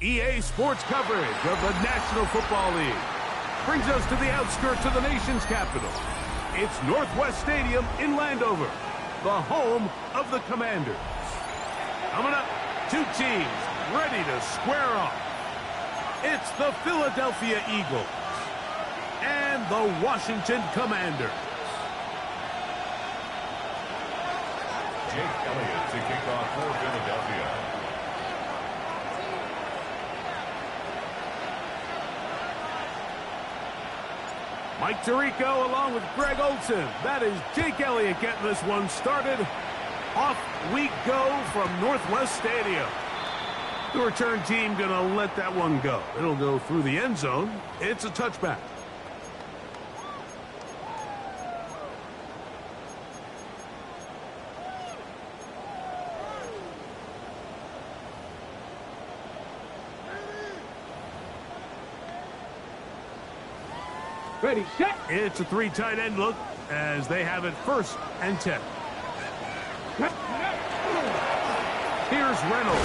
EA Sports coverage of the National Football League brings us to the outskirts of the nation's capital. It's Northwest Stadium in Landover, the home of the Commanders. Coming up, two teams ready to square off. It's the Philadelphia Eagles and the Washington Commanders. Jake Elliott to kick off for Philadelphia. Mike Tirico along with Greg Olson. That is Jake Elliott getting this one started. Off we go from Northwest Stadium. The return team going to let that one go. It'll go through the end zone. It's a touchback. Ready, set. It's a three tight end look as they have it 1st and 10. Here's Reynolds.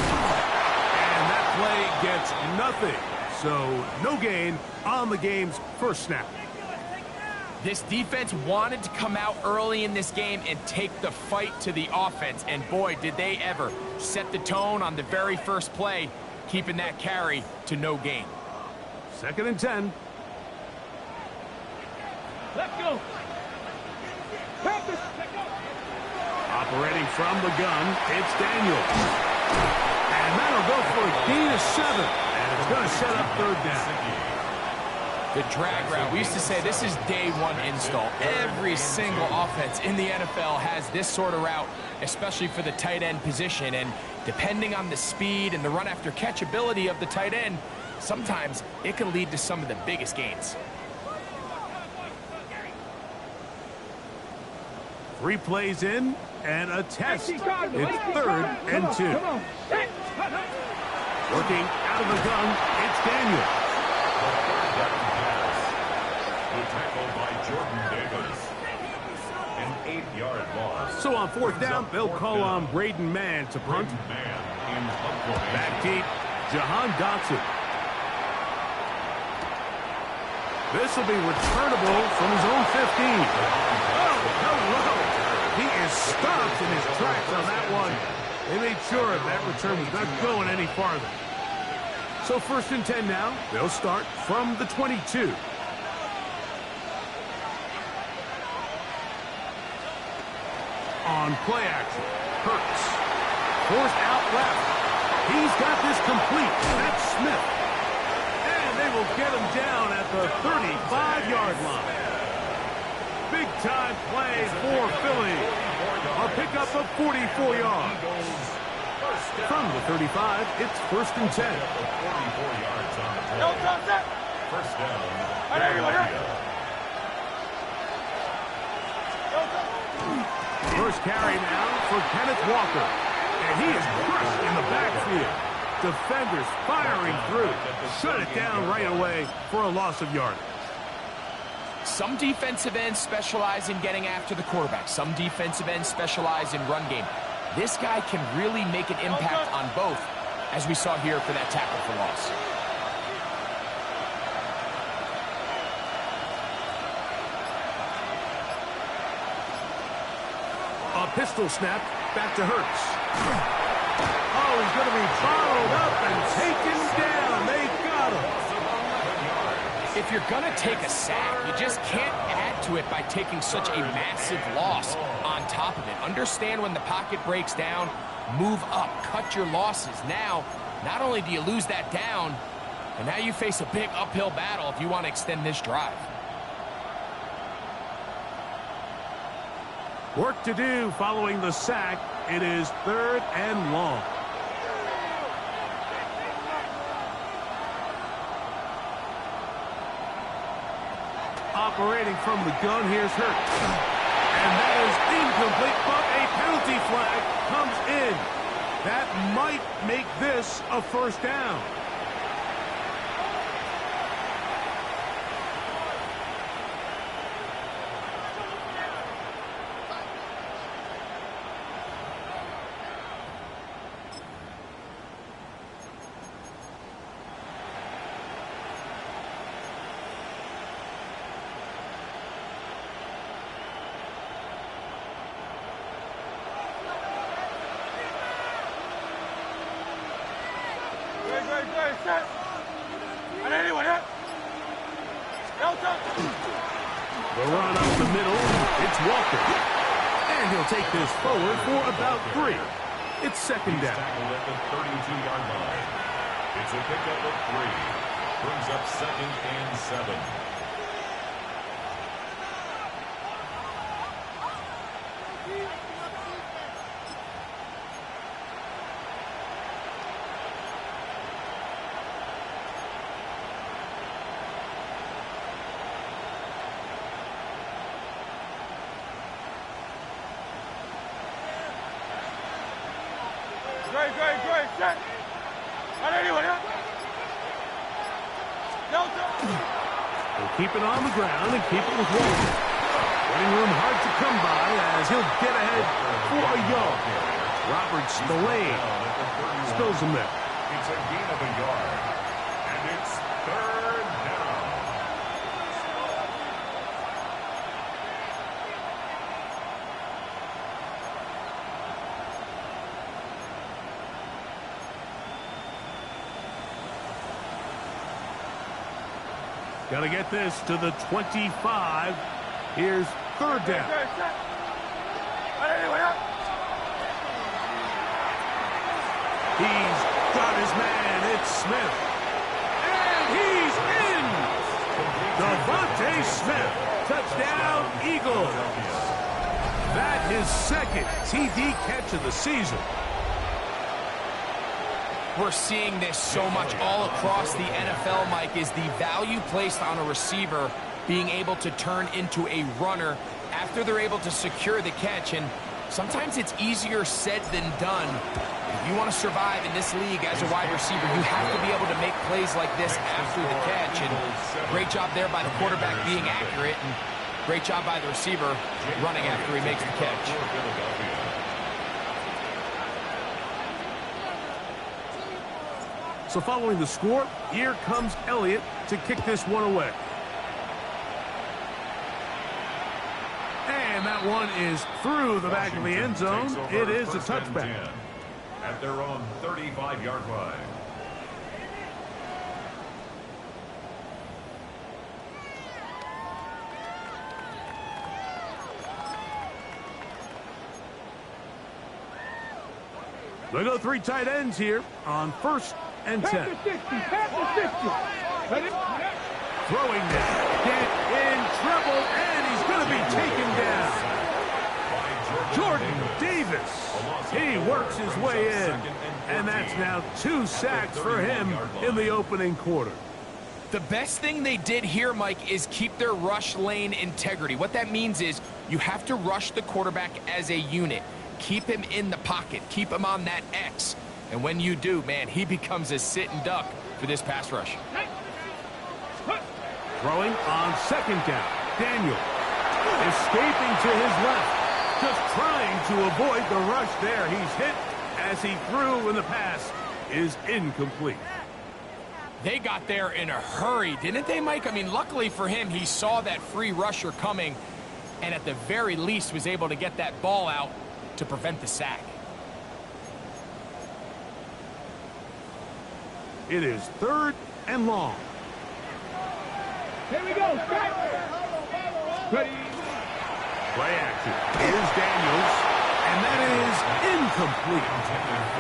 And that play gets nothing. So no gain on the game's first snap. This defense wanted to come out early in this game and take the fight to the offense. And boy, did they ever set the tone on the very first play, keeping that carry to no gain. 2nd and 10. Let's go. Operating from the gun, it's Daniels. And that'll go for a gain of 7. And it's going to set up 3rd down. The drag route. We used to say this is day one install. Every single offense in the NFL has this sort of route, especially for the tight end position. And depending on the speed and the run after catch ability of the tight end, sometimes it can lead to some of the biggest gains. 3 plays in and a test. It's 3rd and 2. Working out of the gun, it's Daniel. The tackle by Jordan Davis. An 8-yard loss. So on 4th down, they'll call on Braden Mann to punt. Back deep, Jahan Dotson. This will be returnable from his own 15. Oh, hello. He is stopped in his tracks on that one. They made sure that return was not going any farther. So 1st and 10 now. They'll start from the 22. On play action, Hurts. Forced out left. He's got this complete. That's Smith. And they will get him down at the 35-yard line. Big-time play for Philly. A pickup of 44 yards. From the 35, it's 1st and 10. 44 yards on the play. 1st down. First carry now for Kenneth Walker. And he is crushed in the backfield. Defenders firing through. Shut it down right away for a loss of yardage. Some defensive ends specialize in getting after the quarterback. Some defensive ends specialize in run game. This guy can really make an impact on both, as we saw here for that tackle for loss. A pistol snap back to Hurts. Oh, he's going to be bottled up and taken down. They got him. If you're going to take a sack, you just can't add to it by taking such a massive loss on top of it. Understand when the pocket breaks down, move up, cut your losses. Now, not only do you lose that down, but now you face a big uphill battle if you want to extend this drive. Work to do following the sack. It is 3rd and long. Operating from the gun, here's Hurt. And that is incomplete, but a penalty flag comes in. That might make this a 1st down. The run up the middle, it's Walker. And he'll take this forward for about 3. It's 2nd down. At the 32-yard line. It's a pickup of 3. Brings up 2nd and 7. They'll keep it on the ground and keep it with Walker. Running room hard to come by as he'll get ahead for a yard. Robert Spillane spills him there. It's a gain of a yard. And it's 3rd down. Got to get this to the 25. Here's 3rd down. He's got his man. It's Smith. And he's in. Devontae Smith. Touchdown, Eagles. That his 2nd TD catch of the season. We're seeing this so much all across the NFL, Mike, is the value placed on a receiver being able to turn into a runner after they're able to secure the catch. And sometimes it's easier said than done. If you want to survive in this league as a wide receiver, you have to be able to make plays like this after the catch. And great job there by the quarterback being accurate, and great job by the receiver running after he makes the catch. So following the score, here comes Elliott to kick this one away. And that one is through the back of the end zone. It is a touchback. At their own 35-yard line. They go 3 tight ends here on 1st and 10. Throwing now. Get in trouble, and he's going to be taken down. Jordan Davis. He works his way in, and that's now 2 sacks for him in the opening quarter. The best thing they did here, Mike, is keep their rush lane integrity. What that means is you have to rush the quarterback as a unit. Keep him in the pocket. Keep him on that X. And when you do, man, he becomes a sit-and duck for this pass rush. Throwing on 2nd down. Daniel escaping to his left. Just trying to avoid the rush there. He's hit as he threw, and the pass is incomplete. They got there in a hurry, didn't they, Mike? I mean, luckily for him, he saw that free rusher coming, and at the very least was able to get that ball out to prevent the sack. It is 3rd and long. Here we go. Strike. Ready. Play action. Here's Daniels. And that is incomplete.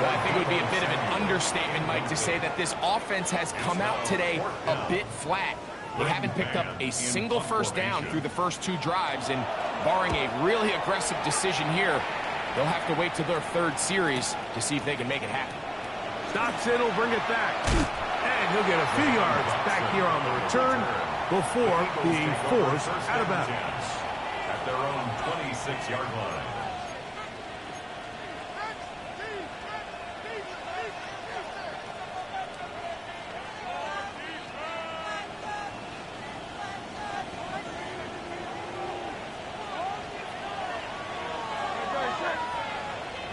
Well, I think it would be a bit of an understatement, Mike, to say that this offense has come out today a bit flat. They haven't picked up a single first down through the first 2 drives, and barring a really aggressive decision here, they'll have to wait to their 3rd series to see if they can make it happen. Stops it, will bring it back. And he'll get a few yards back here on the return before being forced out of bounds. At their own 26-yard line.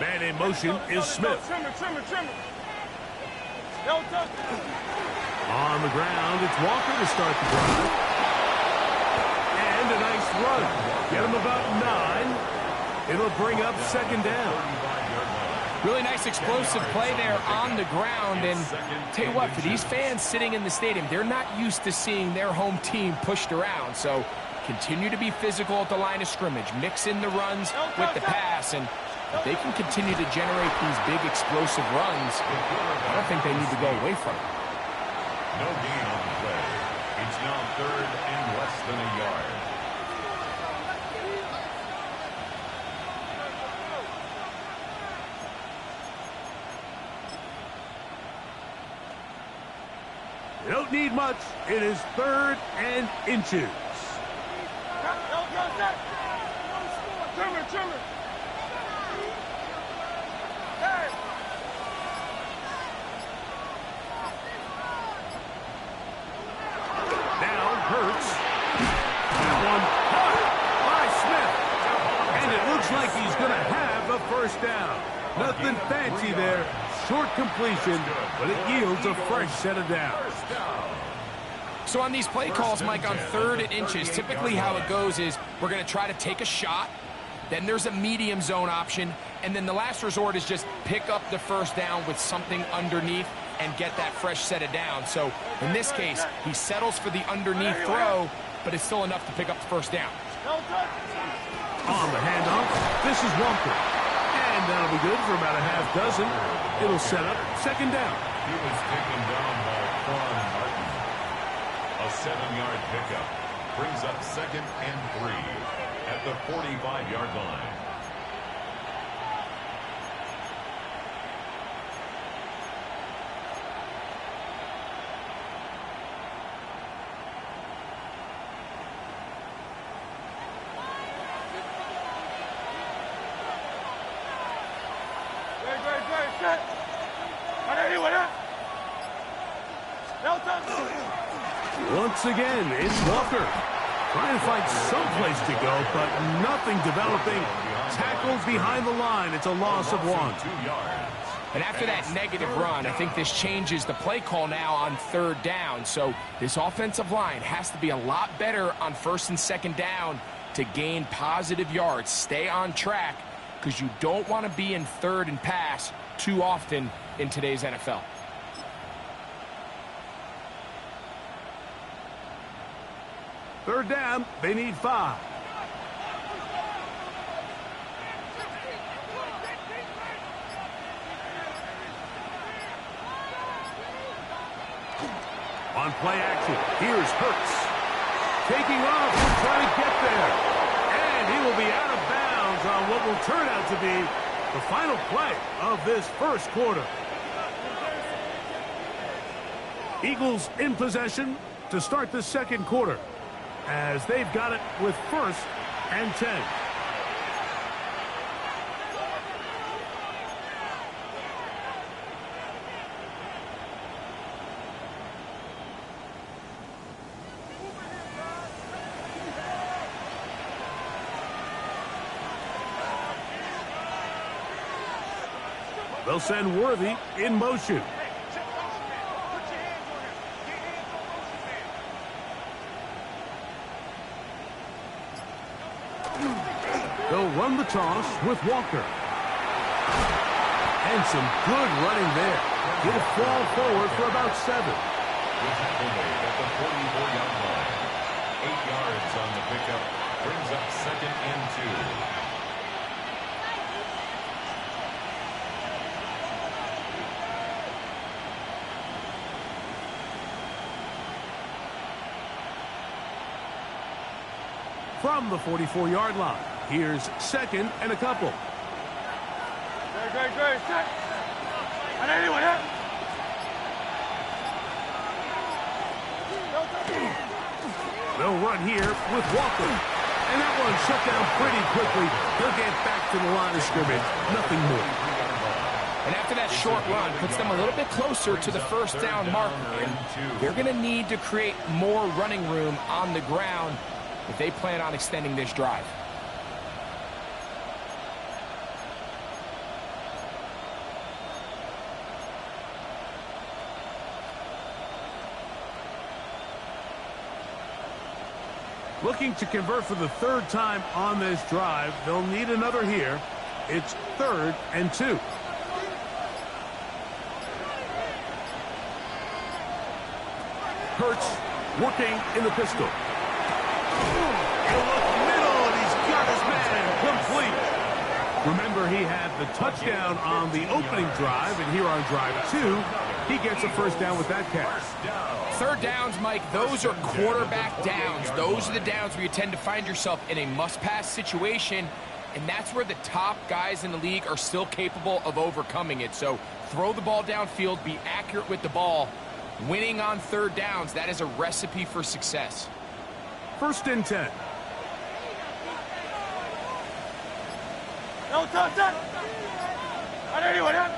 Man in motion is Smith. On the ground, it's Walker to start the drive. And a nice run. Get him about 9. It'll bring up 2nd down. Really nice explosive play there on the ground. And tell you what, for these fans sitting in the stadium, they're not used to seeing their home team pushed around. So continue to be physical at the line of scrimmage. Mix in the runs with the pass. And if they can continue to generate these big explosive runs, I don't think they need to go away from it. No gain on the play. It's now 3rd and less than a yard. They don't need much. It is 3rd and inches. Now Hurts. That one caught by Smith. And it looks like he's going to have a first down. Nothing fancy there. Short completion, but it yields a fresh set of downs. So on these play calls, Mike, on 3rd and inches, typically how it goes is we're going to try to take a shot. Then there's a medium zone option. And then the last resort is just pick up the first down with something underneath and get that fresh set of downs. So in this case, he settles for the underneath throw, but it's still enough to pick up the first down. On the handoff, this is Walker. And that'll be good for about a half dozen. It'll set up 2nd down. He was taken down by Quan Martin. A 7-yard pickup brings up 2nd and 3 at the 45-yard line. Once again, it's Walker. Trying to find someplace to go, but nothing developing. Tackled behind the line. It's a loss of 1. 2 yards. And after that negative run, I think this changes the play call now on 3rd down. So this offensive line has to be a lot better on 1st and 2nd down to gain positive yards. Stay on track because you don't want to be in 3rd and pass too often in today's NFL. Third down, they need 5. On play action, here's Hurts. Taking off, he'll try to get there. And he will be out of bounds on what will turn out to be the final play of this first quarter. Eagles in possession to start the 2nd quarter, as they've got it with 1st and 10. They'll send Worthy in motion. They'll run the toss with Walker. And some good running there. He'll fall forward for about 7. At the 44-yard line. yards on the pickup. Brings up 2nd and 2. From the 44-yard line, here's 2nd and a couple. Great. Check. And anyone hit? They'll run here with Walker. And that one shut down pretty quickly. He'll get back to the line of scrimmage. Nothing more. And after that short run, puts them a little bit closer to the first down marker. And they're going to need to create more running room on the ground if they plan on extending this drive. Looking to convert for the 3rd time on this drive. They'll need another here. It's 3rd and 2. Hurts working in the pistol. He'll look middle, and he's got his man complete. Remember, he had the touchdown on the opening drive, and here on drive 2, he gets a first down with that catch. 3rd downs, Mike, those are quarterback downs. Those are the downs where you tend to find yourself in a must-pass situation, and that's where the top guys in the league are still capable of overcoming it. So throw the ball downfield, be accurate with the ball. Winning on 3rd downs, that is a recipe for success. 1st and 10. No touch. And anyone hit?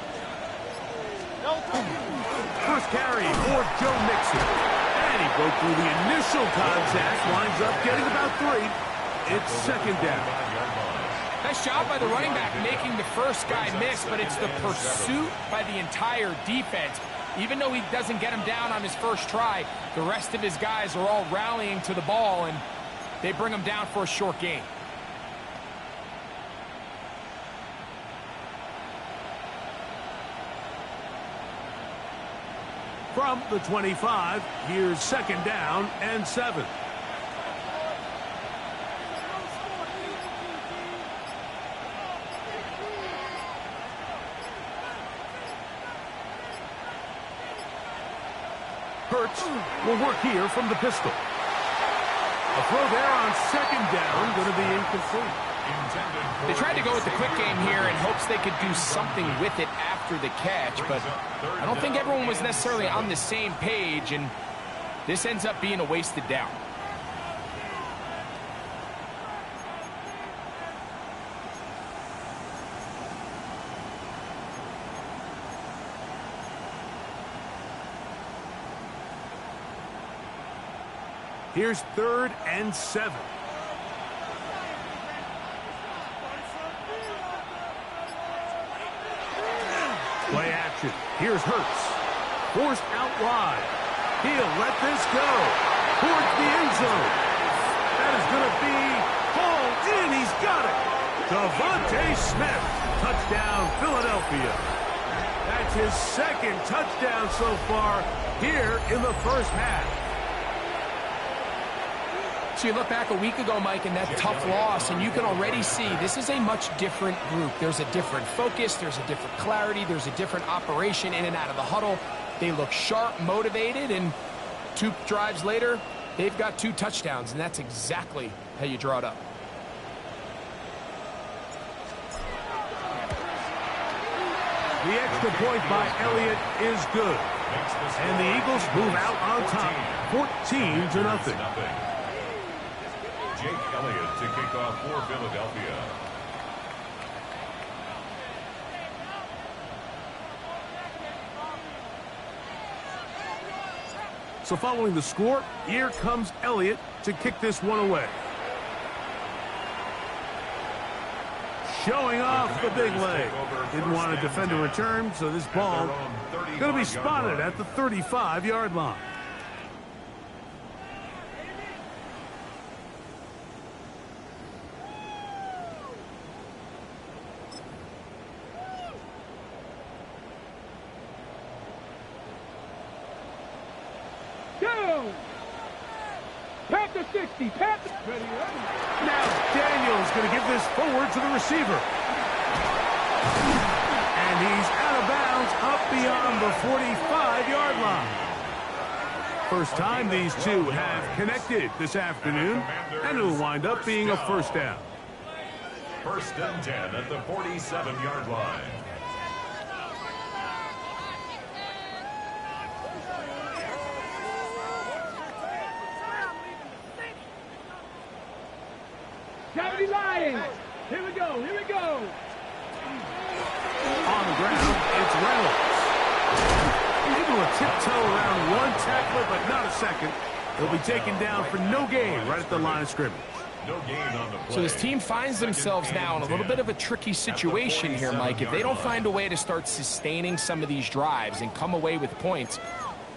No touch. First carry for Joe Mixon. And he broke through the initial contact, winds up getting about 3. It's 2nd down. Nice job by the running back making the first guy miss, but it's the pursuit by the entire defense. Even though he doesn't get him down on his first try, the rest of his guys are all rallying to the ball, and they bring him down for a short gain. From the 25, here's 2nd down and 7. Hurts will work here from the pistol. A throw there on 2nd down, going to be incomplete. They tried to go with the quick game here in hopes they could do something with it after the catch, but I don't think everyone was necessarily on the same page, and this ends up being a wasted down. Here's 3rd and 7. Play action. Here's Hurts. Forced out wide. He'll let this go. Towards the end zone. That is going to be hauled in. He's got it. Devontae Smith. Touchdown, Philadelphia. That's his 2nd touchdown so far here in the first half. So you look back a week ago, Mike, and that tough loss, and you can already see this is a much different group. There's a different focus, there's a different clarity, there's a different operation in and out of the huddle. They look sharp, motivated, and 2 drives later, they've got 2 touchdowns, and that's exactly how you draw it up. The extra point by Elliott is good. And the Eagles move out on top, 14-0. Jake Elliott to kick off for Philadelphia. So following the score, here comes Elliott to kick this one away. Showing off the big leg. Didn't want to defend a return, so this ball going to be spotted at the 35-yard line. Have the 60, Pep. Now Daniel's going to give this forward to the receiver. And he's out of bounds up beyond the 45-yard line. First time these two have connected this afternoon, and it'll wind up being a first down. First and 10 at the 47-yard line. Cavity lying. Here we go. Here we go. On the ground, it's Reynolds. He's able to tiptoe around one tackler, but not a second. He'll be taken down for no gain right at the line of scrimmage. No gain on the play. So this team finds themselves now in a little bit of a tricky situation here, Mike. If they don't find a way to start sustaining some of these drives and come away with points,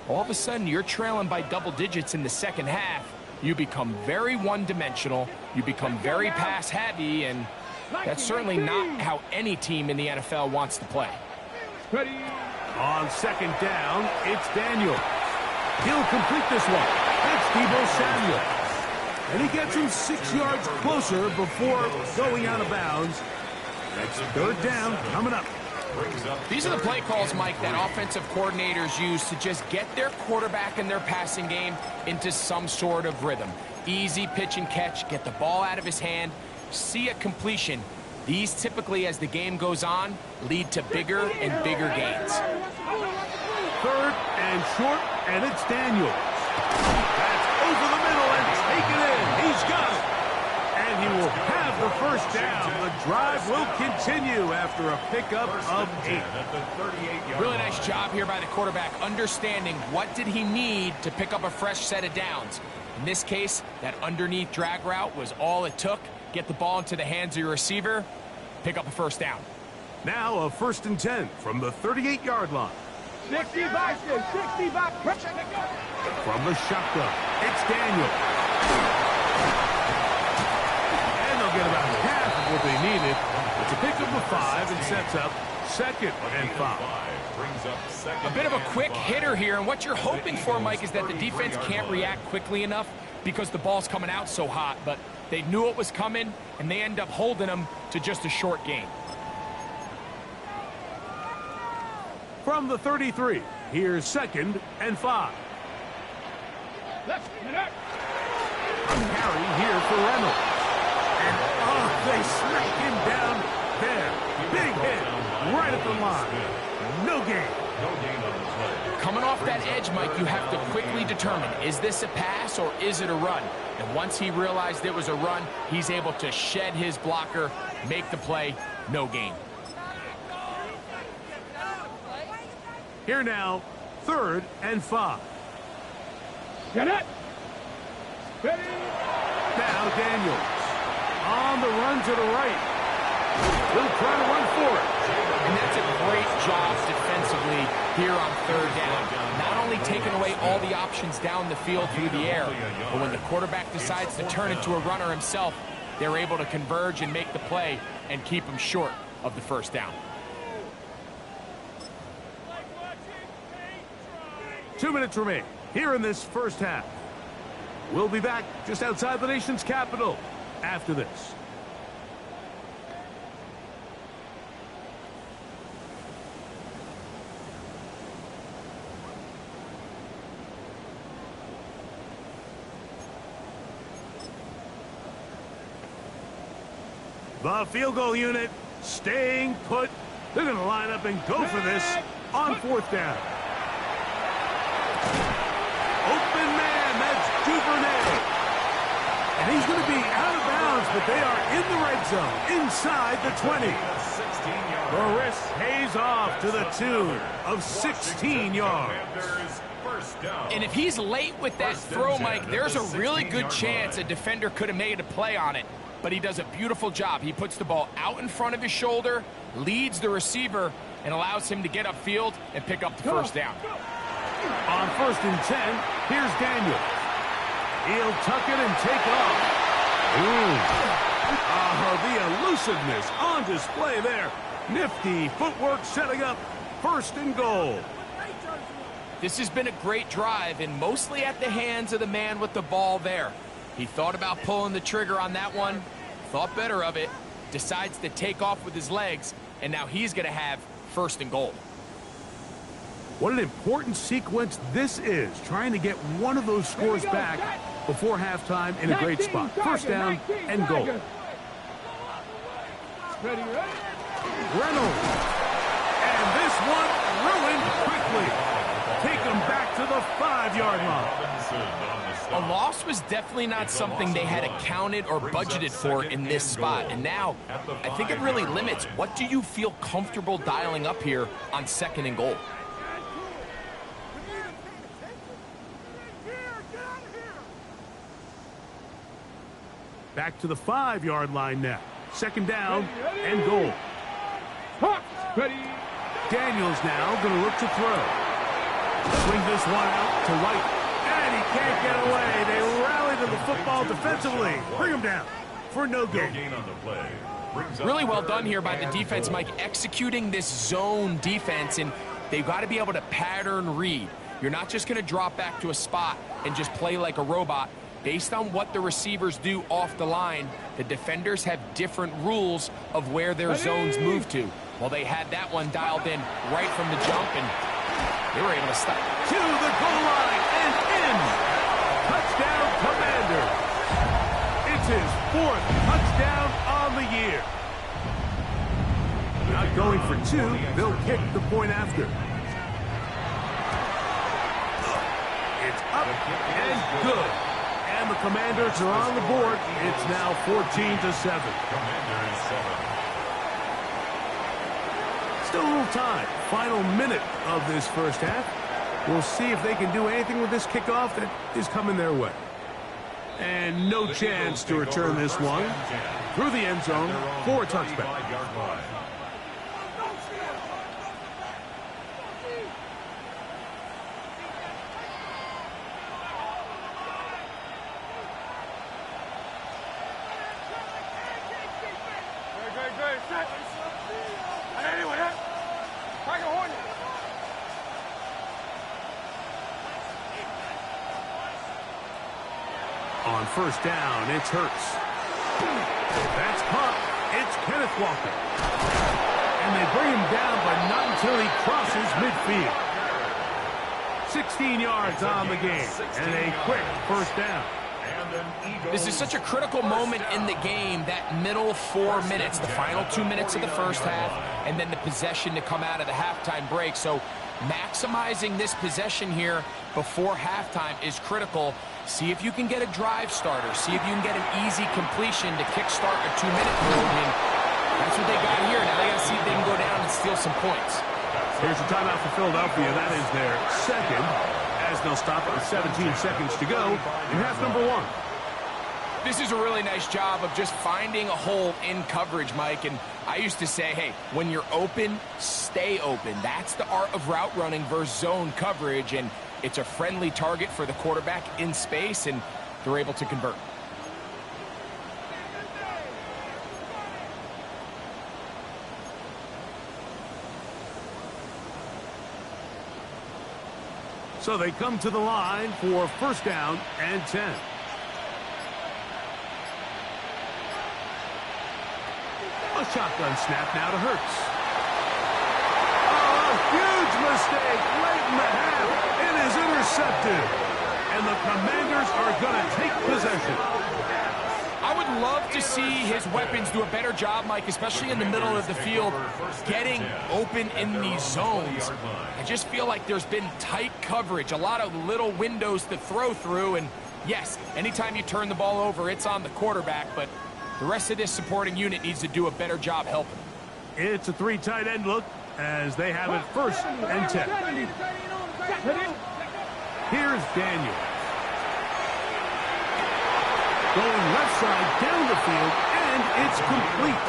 all of a sudden you're trailing by double digits in the second half. You become very one-dimensional, you become very pass-heavy, and that's certainly not how any team in the NFL wants to play. Ready. On second down, it's Daniel. He'll complete this one. It's Deebo Samuel. And he gets him 6 yards closer before going out of bounds. That's third down coming up. These are the play calls, Mike, that offensive coordinators use to just get their quarterback and their passing game into some sort of rhythm. Easy pitch and catch, get the ball out of his hand, see a completion. These typically, as the game goes on, lead to bigger and bigger gains. Third and short, and it's Daniels. That's over the middle and taken in. He's got it. And he will have the first down. The drive will continue after a pickup of 8. Really nice job here by the quarterback, understanding what did he need to pick up a fresh set of downs. In this case, that underneath drag route was all it took. Get the ball into the hands of your receiver, pick up a first down. Now a first and 10 from the 38-yard line. 60 back, 60 back. From the shotgun, it's Daniel. And they'll get about half of what they needed. It's a pickup of 5 and sets up second and 5. A bit of a quick hitter here, and what you're hoping for, Mike, is that the defense can't react quickly enough because the ball's coming out so hot, but they knew it was coming, and they end up holding them to just a short gain. From the 33, here's second and 5. Left, left. A carry here for Reynolds. And, they smack him down there. Big hit right at the line. No gain. Coming off that edge, Mike, you have to quickly determine, is this a pass or is it a run? And once he realized it was a run, he's able to shed his blocker, make the play, no gain. Here now, third and 5. Get it. Ready. Now Daniels on the run to the right. He'll try to run for it. And that's a great job defensively here on third down. Not only taking away all the options down the field through the air, but when the quarterback decides to turn into a runner himself, they're able to converge and make the play and keep him short of the first down. 2 minutes remain here in this first half. We'll be back just outside the nation's capital after this. The field goal unit staying put. They're going to line up and go for this on fourth down. Open man, that's Duvernay. And he's going to be out of bounds, but they are in the red zone, inside the 20. The risk pays off to the tune of 16 yards. And if he's late with that throw, Mike, there's a really good chance a defender could have made a play on it. But he does a beautiful job. He puts the ball out in front of his shoulder, leads the receiver, and allows him to get upfield and pick up the first down. On first and 10, here's Daniel. He'll tuck it and take off. The elusiveness on display there. Nifty footwork setting up first and goal. This has been a great drive, and mostly at the hands of the man with the ball there. He thought about pulling the trigger on that one, thought better of it, decides to take off with his legs, and now he's going to have 1st and goal. What an important sequence this is, trying to get one of those scores back before halftime in a great spot. 1st down and goal. Reynolds. And this one ruined quickly. Take them back to the 5-yard line. A loss was definitely not something they had accounted or budgeted for in this spot. And now, I think it really limits what do you feel comfortable dialing up here on 2nd and goal. Back to the 5-yard line now. 2nd down and goal. Daniels now going to look to throw. Swing this one out to White. And he can't get away. They rally to the football defensively. Bring him down for no gain. Really well done here by the defense, Mike, executing this zone defense, and they've got to be able to pattern read. You're not just going to drop back to a spot and just play like a robot. Based on what the receivers do off the line, the defenders have different rules of where their zones move to. Well, they had that one dialed in right from the jump, and they were able to stop. To the goal line and in. Touchdown, Commanders. It's his 4th touchdown on the year. Not going for 2. They'll kick the point after. It's up and good. And the Commanders are on the board. It's now 14-7. Still a little time. Final minute of this 1st half. We'll see if they can do anything with this kickoff that is coming their way. And no chance to return this one through the end zone for a touchback. On 1st down, it's Hurts. That's caught. It's Kenneth Walker. And they bring him down, but not until he crosses midfield. 16 yards on the game, and a quick 1st down. This is such a critical moment in the game, that middle 4 minutes, the final 2 minutes of the 1st half, and then the possession to come out of the halftime break. So maximizing this possession here before halftime is critical. See if you can get a drive starter. See if you can get an easy completion to kickstart a 2-minute move. And that's what they got here. Now they got to see if they can go down and steal some points. Here's a timeout for Philadelphia. That is their 2nd, as they'll stop with 17 seconds to go in half number 1. This is a really nice job of just finding a hole in coverage, Mike. And I used to say, hey, when you're open, stay open. That's the art of route running versus zone coverage. And it's a friendly target for the quarterback in space, and they're able to convert. So they come to the line for 1st down and 10. A shotgun snap now to Hurts. Oh, a huge mistake late in the half. It is intercepted. And the Commanders are going to take possession. I would love to see his weapons do a better job, Mike, especially in the middle of the field, getting open in these zones. I just feel like there's been tight coverage, a lot of little windows to throw through. And yes, anytime you turn the ball over, it's on the quarterback, but the rest of this supporting unit needs to do a better job helping. It's a 3 tight end look as they have it 1st and 10. Here's Daniels. Going left side down the field, and it's complete.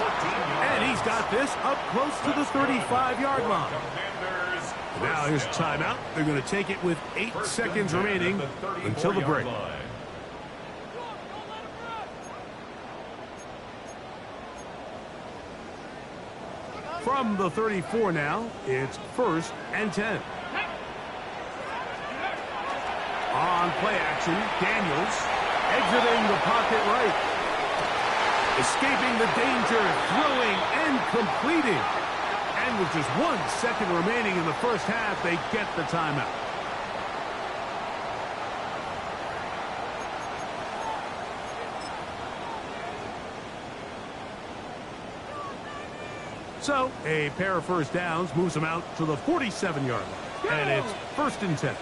And he's got this up close to the 35-yard line. Now here's a timeout. They're going to take it with 8 seconds remaining until the break. From the 34 now, it's 1st and 10. On play action, Daniels Exiting the pocket right. Escaping the danger, throwing and completing. And with just 1 second remaining in the first half, they get the timeout. So, a pair of first downs moves them out to the 47-yard line. And it's 1st and 10.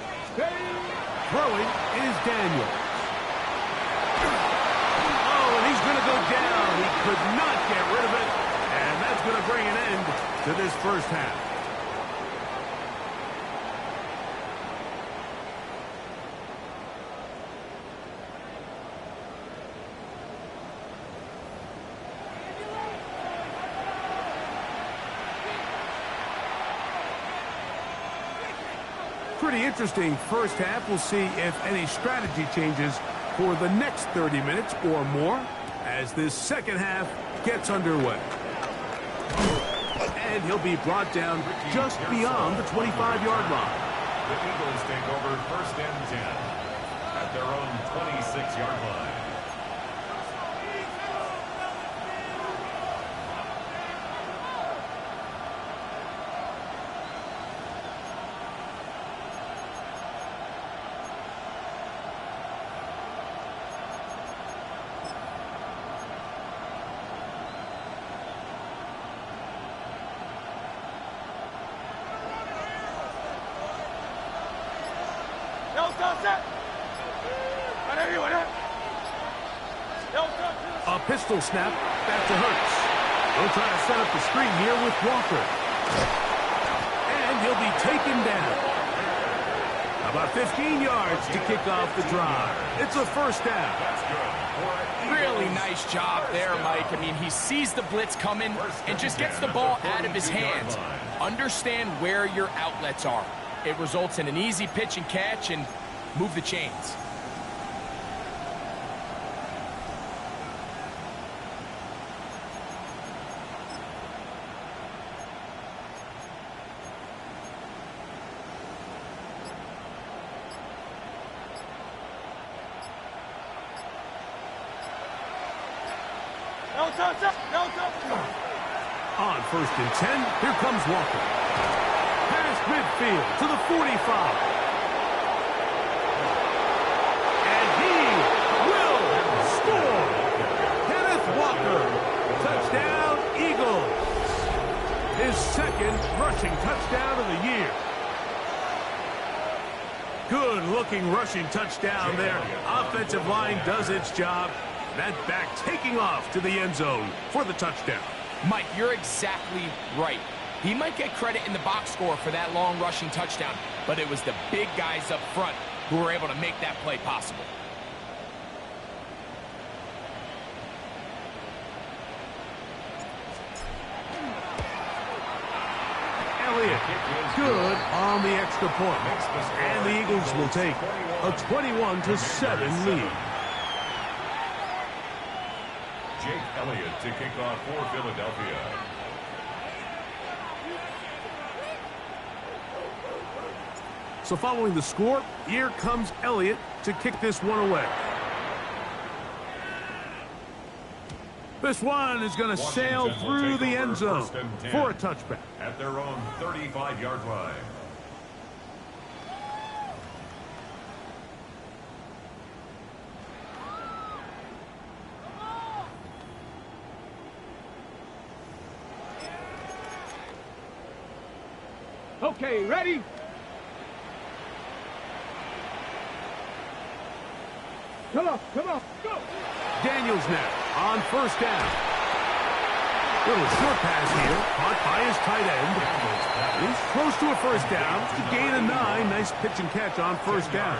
Throwing is Daniels. Oh, and he's going to go down. He could not get rid of it. And that's going to bring an end to this first half. Pretty interesting first half. We'll see if any strategy changes for the next 30 minutes or more as this second half gets underway. And he'll be brought down just beyond the 25-yard line. The Eagles take over 1st and 10 at their own 26-yard line. A pistol snap back to Hurts. He'll try to set up the screen here with Walker. And he'll be taken down. About 15 yards to kick off the drive. It's a first down. Really nice job there, Mike. I mean, he sees the blitz coming and just gets the ball out of his hands. Understand where your outlets are. It results in an easy pitch and catch and move the chains. On 1st and 10, here comes Walker. Past midfield to the 45. And he will score. Kenneth Walker. Touchdown, Eagles. His 2nd rushing touchdown of the year. Good-looking rushing touchdown there. Offensive line does its job. That back taking off to the end zone for the touchdown. Mike, you're exactly right. He might get credit in the box score for that long rushing touchdown, but it was the big guys up front who were able to make that play possible. Elliott, good on the extra point. And the Eagles will take a 21-7 lead. Jake Elliott to kick off for Philadelphia. So following the score, here comes Elliott to kick this one away. This one is going to sail through the end zone for a touchback. At their own 35-yard line. Okay, ready? Come on, go! Daniels now on 1st down. Little short pass here, caught by his tight end. He's close to a first down. To gain a 9, nice pitch and catch on 1st down.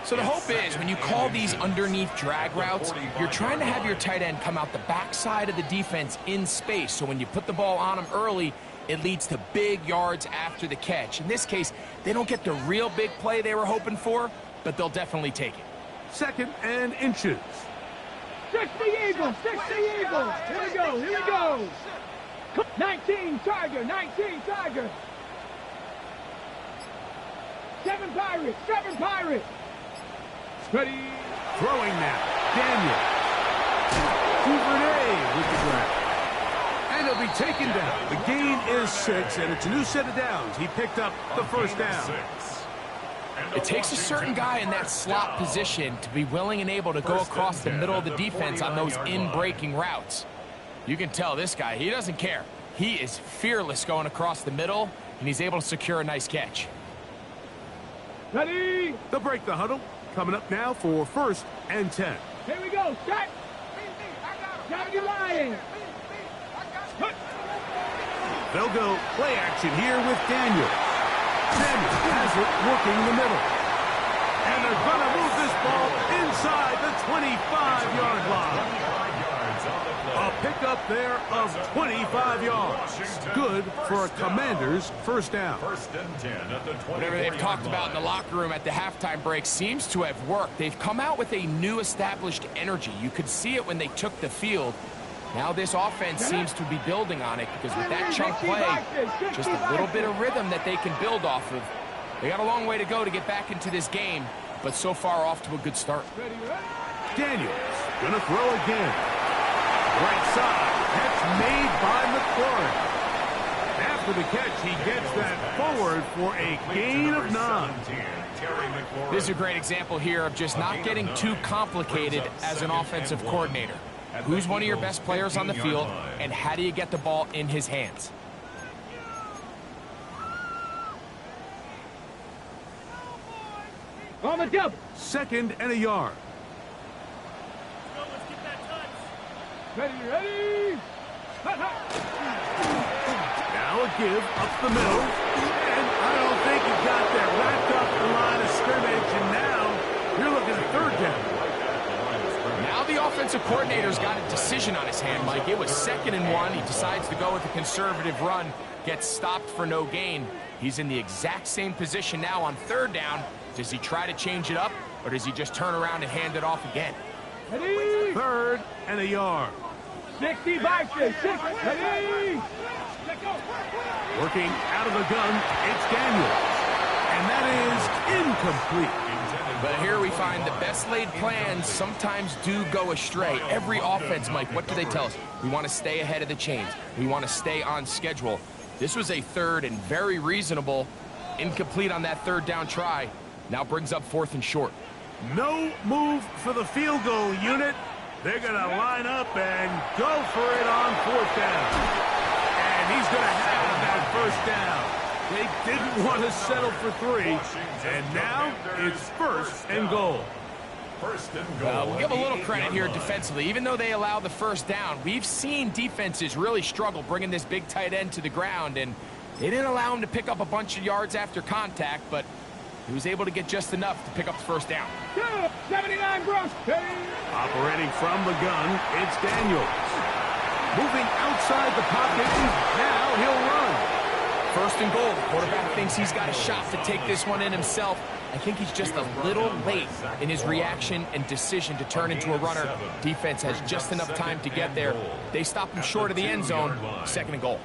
So the hope is when you call these underneath drag routes, you're trying to have your tight end come out the backside of the defense in space. So when you put the ball on him early, it leads to big yards after the catch. In this case, they don't get the real big play they were hoping for, but they'll definitely take it. 2nd and inches. 60 Eagles! Here we go! 19 Tiger! 7 Pirates! Ready? Throwing now. Daniel. Duvernay with the grab. And he'll be taken down. The gain is 6, and it's a new set of downs. He picked up the first down. It takes a certain guy in that slot position to be willing and able to go across the middle of the defense on those in-breaking routes. You can tell this guy, he doesn't care. He is fearless going across the middle, and he's able to secure a nice catch. Ready? They'll break the huddle. Coming up now for 1st and 10. Here we go. Set. Got you lying. They'll go play action here with Daniel. Daniel has it working the middle. And they're going to move this ball inside the 25-yard line. A pickup there of 25 yards. Good for a Commander's first down. Whatever they've talked about in the locker room at the halftime break seems to have worked. They've come out with a new established energy. You could see it when they took the field. Now this offense seems to be building on it because with that chunk play, just a little bit of rhythm that they can build off of. They got a long way to go to get back into this game, but so far off to a good start. Daniels gonna throw again. Right side, catch made by McLaurin. After the catch, he gets that forward for a gain of 9. This is a great example here of just not getting too complicated as an offensive coordinator. Who's one of your best players on the field, and how do you get the ball in his hands? On the double. 2nd and a yard. Ready. Now a give up the middle. And I don't think he got that wrapped up the line of scrimmage. And now you're looking at 3rd down. Now the offensive coordinator's got a decision on his hand, Mike. It was 2nd and 1. He decides to go with a conservative run, gets stopped for no gain. He's in the exact same position now on 3rd down. Does he try to change it up, or does he just turn around and hand it off again? Ready. 3rd and a yard. 60 by 6. Ready. Working out of the gun, it's Daniels. And that is incomplete. But here we find the best laid plans sometimes do go astray. Every offense, Mike, what do they tell us? We want to stay ahead of the chains. We want to stay on schedule. This was a 3rd and very reasonable. Incomplete on that 3rd down try. Now brings up 4th and short. No move for the field goal unit. They're going to line up and go for it on 4th down. And he's going to have that 1st down. They didn't want to settle for 3. And now it's 1st and goal. We'll give a little credit here defensively. Even though they allow the 1st down, we've seen defenses really struggle bringing this big tight end to the ground. And they didn't allow him to pick up a bunch of yards after contact, but he was able to get just enough to pick up the 1st down. 79 gross. Operating from the gun, it's Daniels. Moving outside the pocket, now he'll run. 1st and goal. The quarterback thinks he's got a shot to take this one in himself. I think he's just a little late in his reaction and decision to turn into a runner. Defense has just enough time to get there. They stop him short of the end zone. 2nd and goal.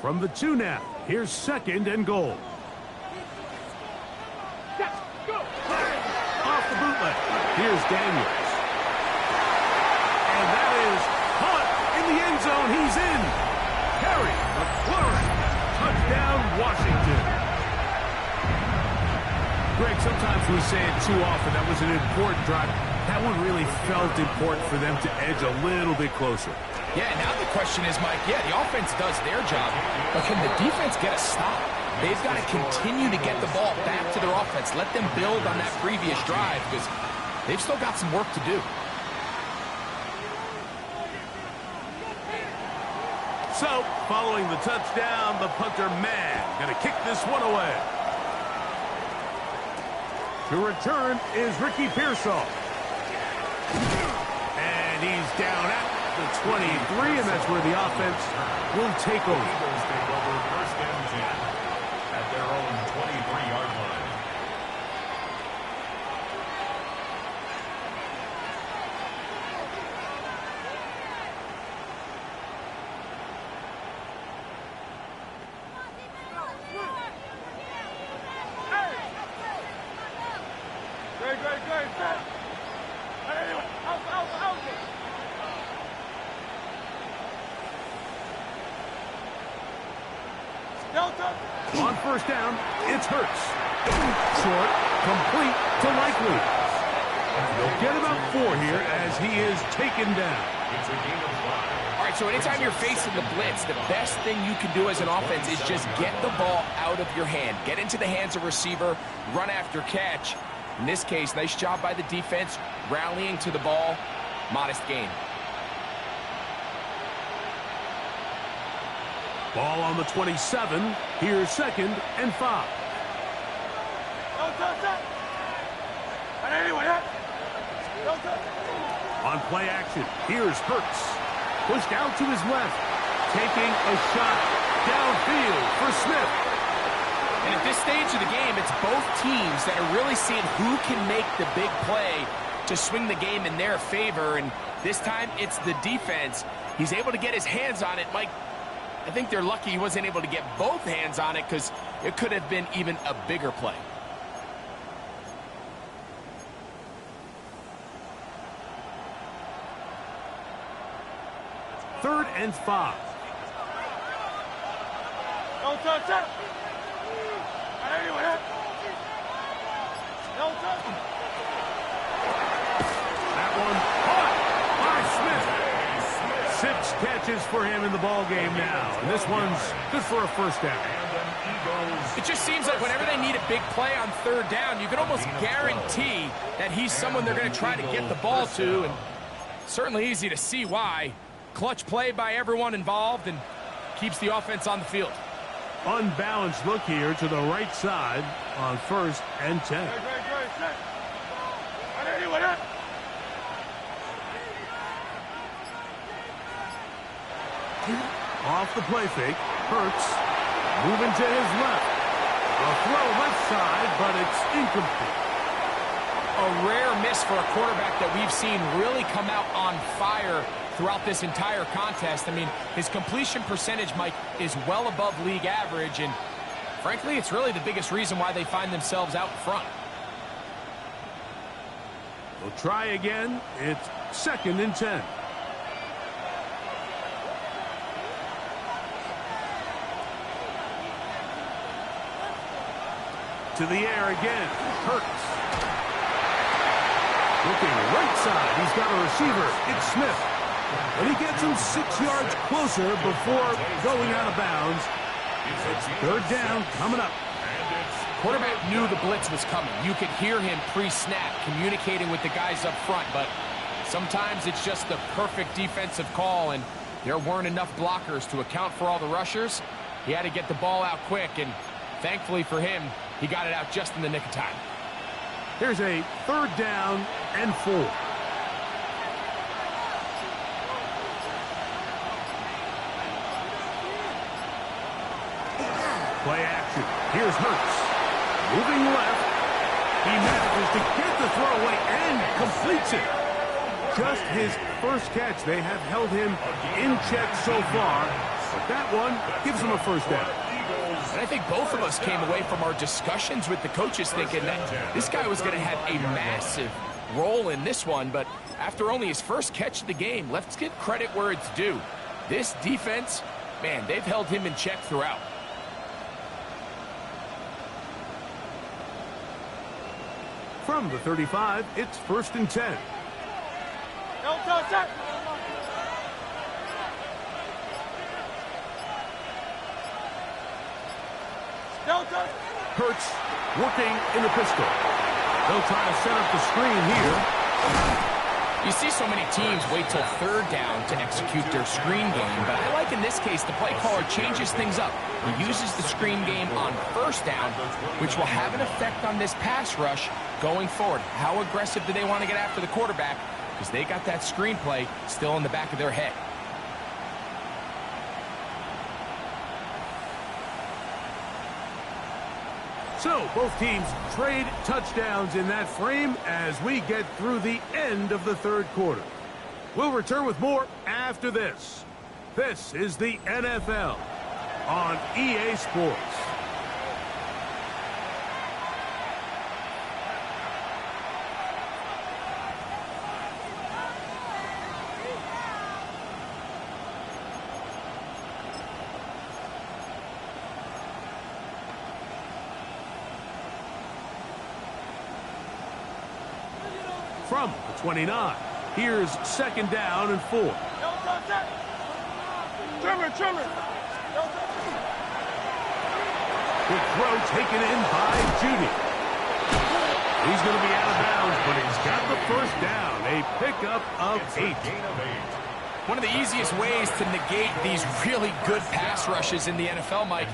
From the 2 now, here's 2nd and goal. Off the bootleg. Here's Daniels. And that is caught in the end zone. He's in. Harry McLaurin. Touchdown, Washington. Greg, sometimes we say it too often. That was an important drive. That one really felt important for them to edge a little bit closer. Yeah, now the question is, Mike, the offense does their job, but can the defense get a stop? They've got to continue to get the ball back to their offense. Let them build on that previous drive because they've still got some work to do. So, following the touchdown, the punter, man, going to kick this one away. To return is Ricky Pearsall. And he's down at the 23, and that's where the offense will take over. First and 10 at their own 23-yard line. On first down, it's Hurts. Short, complete to Likely. They'll get about 4 here as he is taken down. It's a gain of 5. All right, so anytime you're facing the blitz, the best thing you can do as an offense is just get the ball out of your hand. Get into the hands of receiver, run after catch. In this case, nice job by the defense, rallying to the ball. Modest gain. Ball on the 27. Here's 2nd and 5. On play action, here's Hurts. Pushed out to his left. Taking a shot downfield for Smith. And at this stage of the game, it's both teams that are really seeing who can make the big play to swing the game in their favor. And this time, it's the defense. He's able to get his hands on it. Mike, I think they're lucky he wasn't able to get both hands on it because it could have been even a bigger play. Third and 5. That one caught by Smith. 6 catches for him in the ball game now. And this one's good for a first down. It just seems like whenever they need a big play on third down, you can almost guarantee that he's someone they're going to try to get the ball to. And certainly easy to see why. Clutch play by everyone involved and keeps the offense on the field. Unbalanced look here to the right side on 1st and 10. Off the play fake, Hurts moving to his left. A throw left side, but it's incomplete. A rare miss for a quarterback that we've seen really come out on fire throughout this entire contest. I mean, his completion percentage, Mike, is well above league average, and frankly, it's really the biggest reason why they find themselves out front. We'll try again. It's 2nd and 10. To the air again. Hurts. Looking right side. He's got a receiver. It's Smith. And he gets him 6 yards closer before going out of bounds. It's 3rd down coming up. Quarterback knew the blitz was coming. You could hear him pre-snap communicating with the guys up front, but sometimes it's just the perfect defensive call, and there weren't enough blockers to account for all the rushers. He had to get the ball out quick, and thankfully for him, he got it out just in the nick of time. Here's a 3rd down and 4. Play action. Here's Hurts. Moving left. He manages to get the throw away and completes it. Just his first catch. They have held him in check so far. But that one gives him a first down. And I think both of us came away from our discussions with the coaches thinking that this guy was going to have a massive role in this one. But after only his first catch of the game, let's give credit where it's due. This defense, man, they've held him in check throughout. From the 35, it's 1st and 10. Hurts working in the pistol. They'll try to set up the screen here. You see so many teams wait till 3rd down to execute their screen game, but I like in this case the play caller changes things up. He uses the screen game on 1st down, which will have an effect on this pass rush going forward. How aggressive do they want to get after the quarterback? Because they got that screen play still in the back of their head. So both teams trade touchdowns in that frame as we get through the end of the 3rd quarter. We'll return with more after this. This is the NFL on EA Sports. from the 29. Here's second down and 4. Trimmer. Quick throw taken in by Judy. He's going to be out of bounds, but he's got the first down. A pickup of 8. One of the easiest ways to negate these really good pass rushes in the NFL, Mike,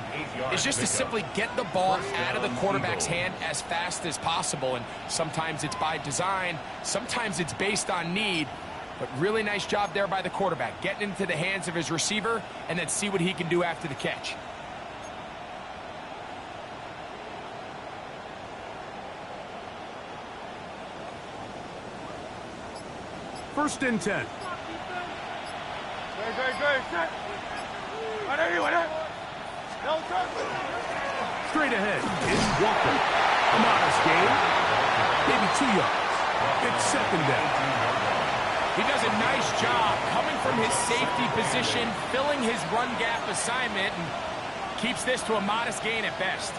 is just to simply get the ball out of the quarterback's hand as fast as possible. And sometimes it's by design, sometimes it's based on need. But really nice job there by the quarterback, getting into the hands of his receiver and then see what he can do after the catch. First and 10. Straight ahead is Walker. A modest gain. Maybe 2 yards. It's second down. He does a nice job coming from his safety position, filling his run gap assignment, and keeps this to a modest gain at best.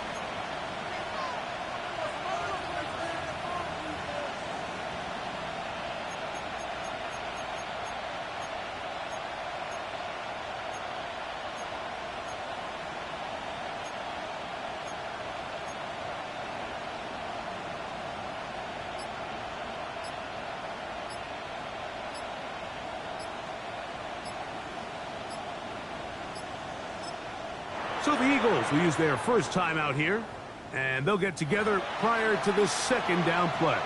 So the Eagles will use their first time out here, and they'll get together prior to the second down play.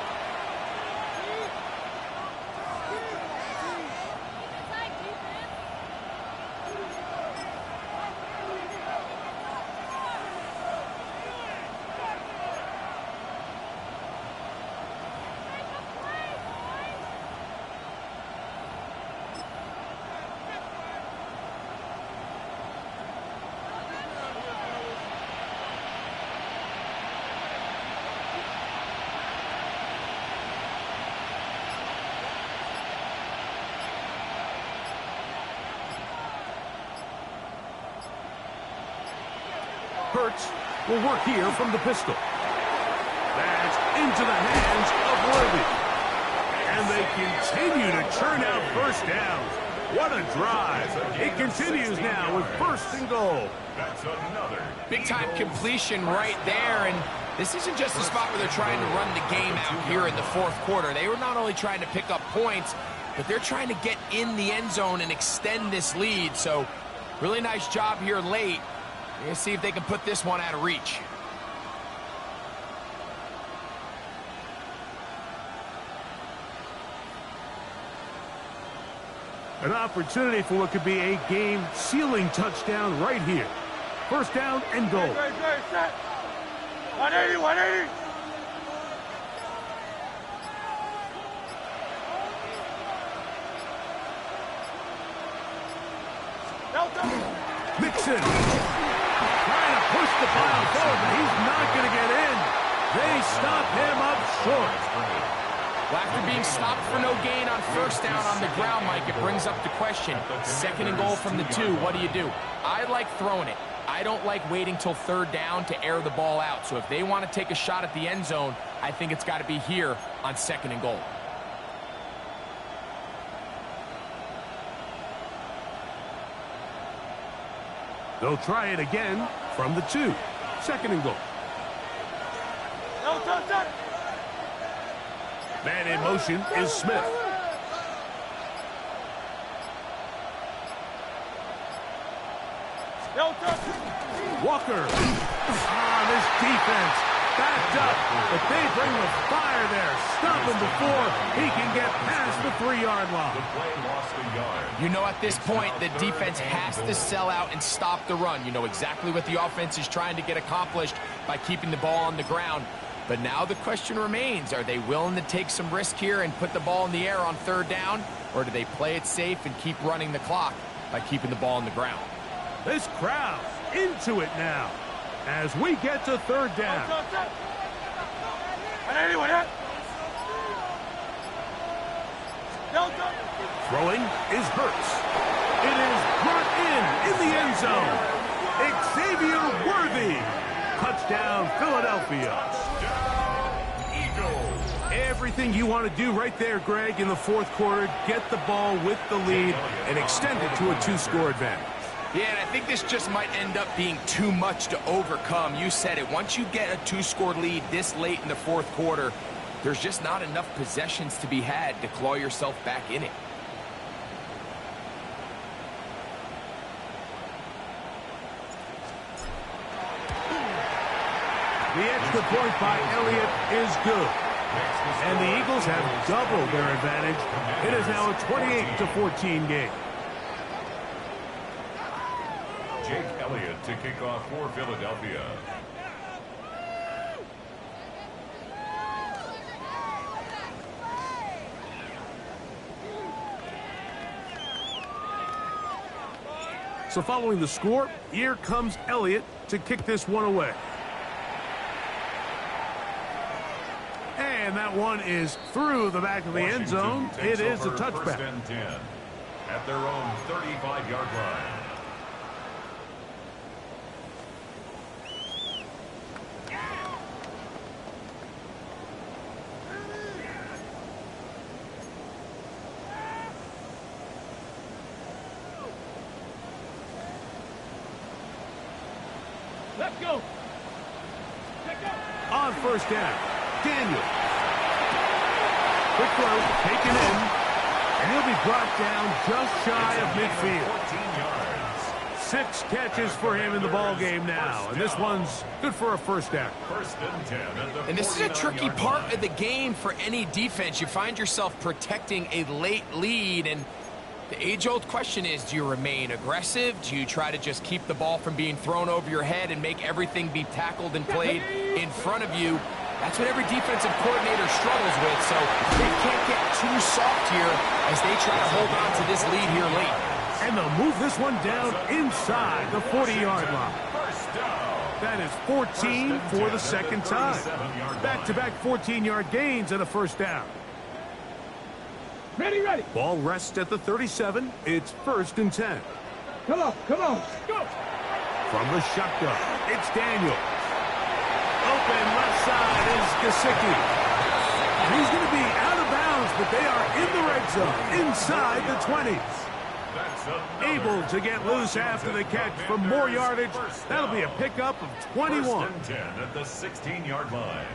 Hurts will work here from the pistol. That's into the hands of Worthy. And they continue to churn out first downs. What a drive. It continues now with first and goal. That's another Big-time completion right there, and this isn't just a spot where they're trying to run the game out here in the fourth quarter. They were not only trying to pick up points, but they're trying to get in the end zone and extend this lead. So really nice job here late. We're going to see if they can put this one out of reach. An opportunity for what could be a game-sealing touchdown right here. First down and goal. 180. Mixon trying to push the pile forward, but he's not going to get in. They stop him up short. Well, after being stopped for no gain on first down on the ground, Mike, it brings up the question. Second and goal from the 2, what do? I like throwing it. I don't like waiting till third down to air the ball out. So if they want to take a shot at the end zone, I think it's got to be here on second and goal. They'll try it again from the 2. Second and goal. Man in motion is Smith. Walker. This defense backed up, but they bring the fire there. Stop him before he can get past the 3-yard line. The play lost a yard. You know, at this point, the defense has to sell out and stop the run. You know exactly what the offense is trying to get accomplished by keeping the ball on the ground. But now the question remains, are they willing to take some risk here and put the ball in the air on third down? Or do they play it safe and keep running the clock by keeping the ball on the ground? This crowd into it now as we get to third down. Throwing is Hurts. It is brought in the end zone. Xavier Worthy. Touchdown, Philadelphia. Everything you want to do right there, Greg, in the fourth quarter. Get the ball with the lead and extend it to a 2-score advantage. Yeah, and I think this just might end up being too much to overcome. You said it. Once you get a 2-score lead this late in the fourth quarter, there's just not enough possessions to be had to claw yourself back in it. The extra point by Elliott is good. And the Eagles have doubled their advantage. It is now a 28-14 game. Jake Elliott to kick off for Philadelphia. So following the score, here comes Elliott to kick this one away. And that one is through the back of the end zone. It is a touchback. First and 10 at their own 35-yard line. Let's go. On first down, Daniel. Quick throw, taken in, and he'll be brought down just shy of midfield. 14 yards. 6 catches for him in the ball game now, and this one's good for a first down. First and 10 at the And this is a tricky 49-yard part line. of the game for any defense. You find yourself protecting a late lead, and the age-old question is, do you remain aggressive? Do you try to just keep the ball from being thrown over your head and make everything be tackled and played in front of you? That's what every defensive coordinator struggles with, so they can't get too soft here as they try to hold on to this lead here late. And they'll move this one down inside the 40-yard line. First down. That is 14 for the second time. Back-to-back 14-yard gains and a first down. Ready, ready. Ball rests at the 37. It's first and 10. Come on, go. From the shotgun, it's Daniel. Open left side is Gesicki. He's going to be out of bounds, but they are in the red zone, inside the 20s. Able to get loose after the catch for more yardage. That'll be a pickup of 21. First and 10 at the 16-yard line.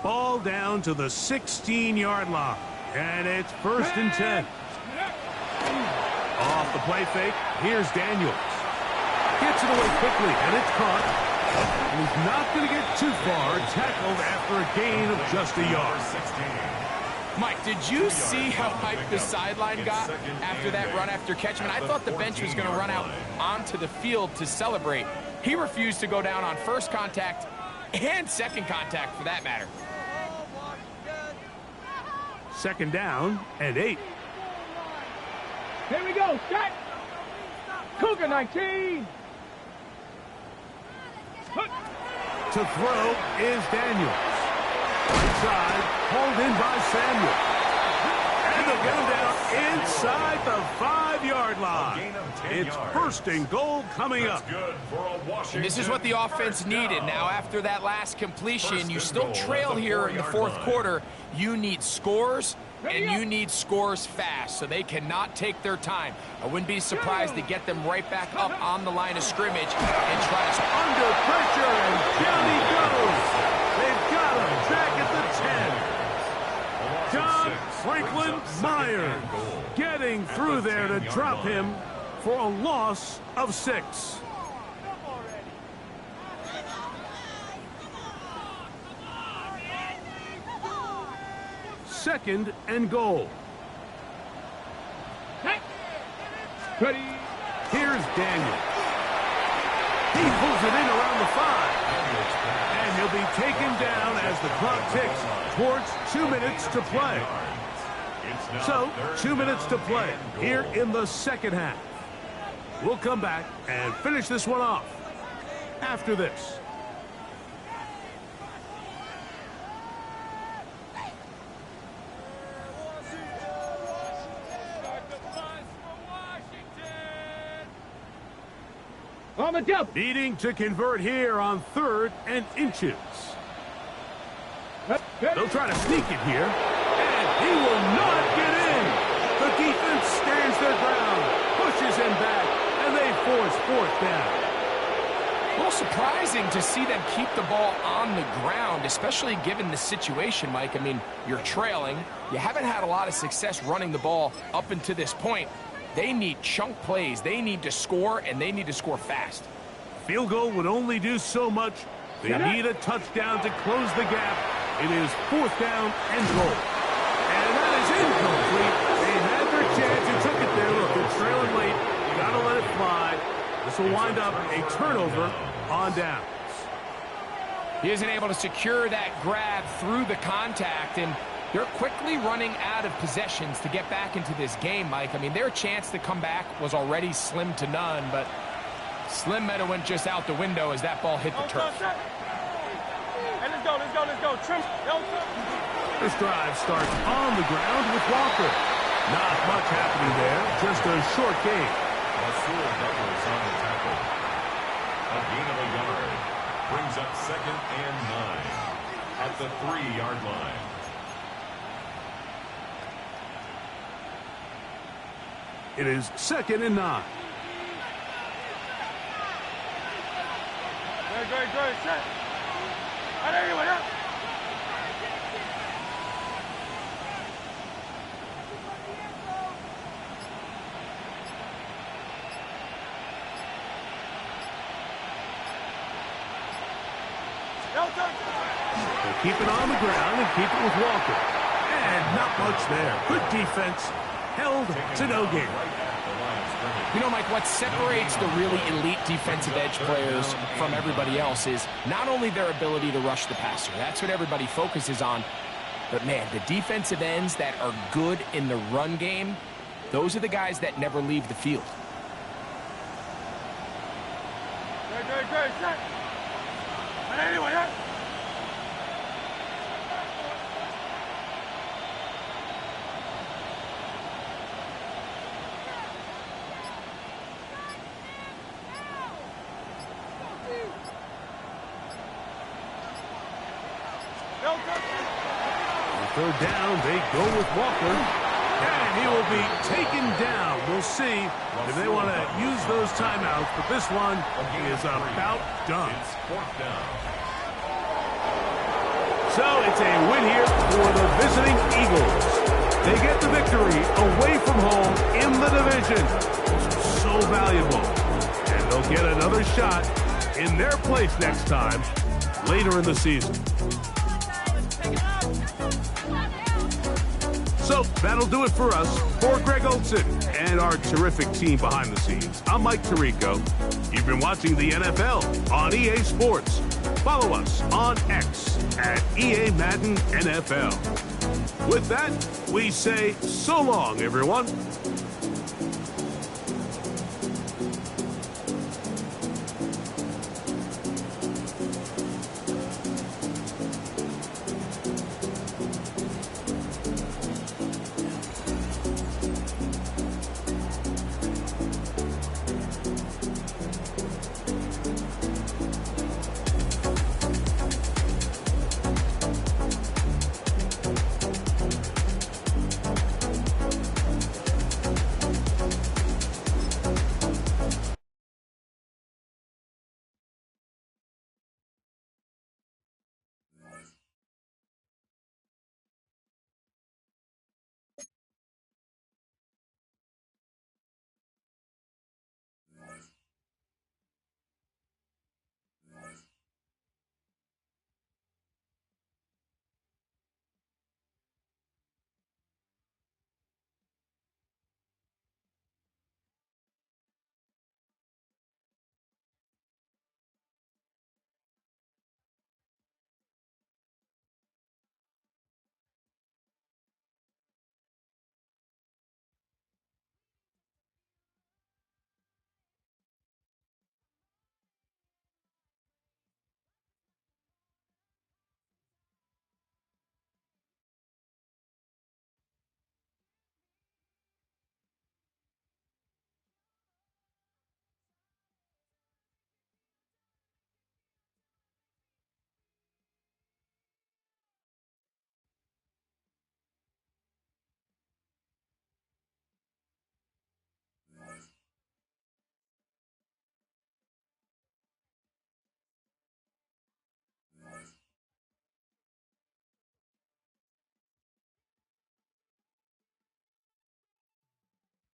Ball down to the 16-yard line. And it's first and 10. Off the play fake, here's Daniels. Gets it away quickly, and it's caught. And he's not going to get too far, tackled after a gain of just a yard. Mike, did you see how hyped the sideline got after that run after catch? I thought the bench was going to run out onto the field to celebrate. He refused to go down on first contact and second contact, for that matter. Second down and 8. Here we go, set. Cougar 19. To throw is Daniels. Inside, pulled in by Samuel. And they'll get him down inside the 5-yard line. It's first and goal coming up. And this is what the offense needed. Now, after that last completion, you still trail here in the fourth quarter. You need scores, and you need scores fast, so they cannot take their time. I wouldn't be surprised to get them right back up on the line of scrimmage and try to... Under pressure, and down he goes. They've got him back at the 10. John Franklin Myers getting through there to drop him for a loss of 6. Second and goal. Ready. Here's Daniel. He pulls it in around the 5. And he'll be taken down as the clock ticks towards 2 minutes to play. So, 2 minutes to play here in the second half. We'll come back and finish this one off after this. Needing to convert here on 3rd and inches. They'll try to sneak it here, and he will not get in. The defense stands their ground, pushes him back, and they force 4th down. A little surprising to see them keep the ball on the ground, especially given the situation, Mike. I mean, you're trailing. You haven't had a lot of success running the ball up until this point. They need chunk plays. They need to score, and they need to score fast. Field goal would only do so much. They need a touchdown to close the gap. It is 4th down and goal. And that is incomplete. They had their chance and took it there. Look, they're trailing late. You got to let it fly. This will wind up a turnover on downs. He isn't able to secure that grab through the contact, and they're quickly running out of possessions to get back into this game, Mike. I mean, their chance to come back was already slim to none, but slim might have went just out the window as that ball hit the turf. Hey, let's go. This drive starts on the ground with Walker. Not much happening there, just a short gain. Douglas on the tackle. A gain of a yard. Brings up 2nd and 9 at the 3-yard line. It is 2nd and 9. Great. Set. Anyone else? They keep it on the ground and keep it with Walker. And not much there. Good defense. Held to no gain. You know, Mike, what separates the really elite defensive edge players from everybody else is not only their ability to rush the passer. That's what everybody focuses on. But, man, the defensive ends that are good in the run game, those are the guys that never leave the field. Great. Set. Anyone else? On 3rd down, they go with Walker. And he will be taken down. We'll see if they want to use those timeouts, but this one is about done. So it's a win here for the visiting Eagles. They get the victory away from home in the division. So valuable. And they'll get another shot in their place next time later in the season. So that'll do it for us. For Greg Olson and our terrific team behind the scenes, I'm Mike Tirico. You've been watching the NFL on EA Sports. Follow us on X at EA Madden NFL. With that, we say so long, everyone.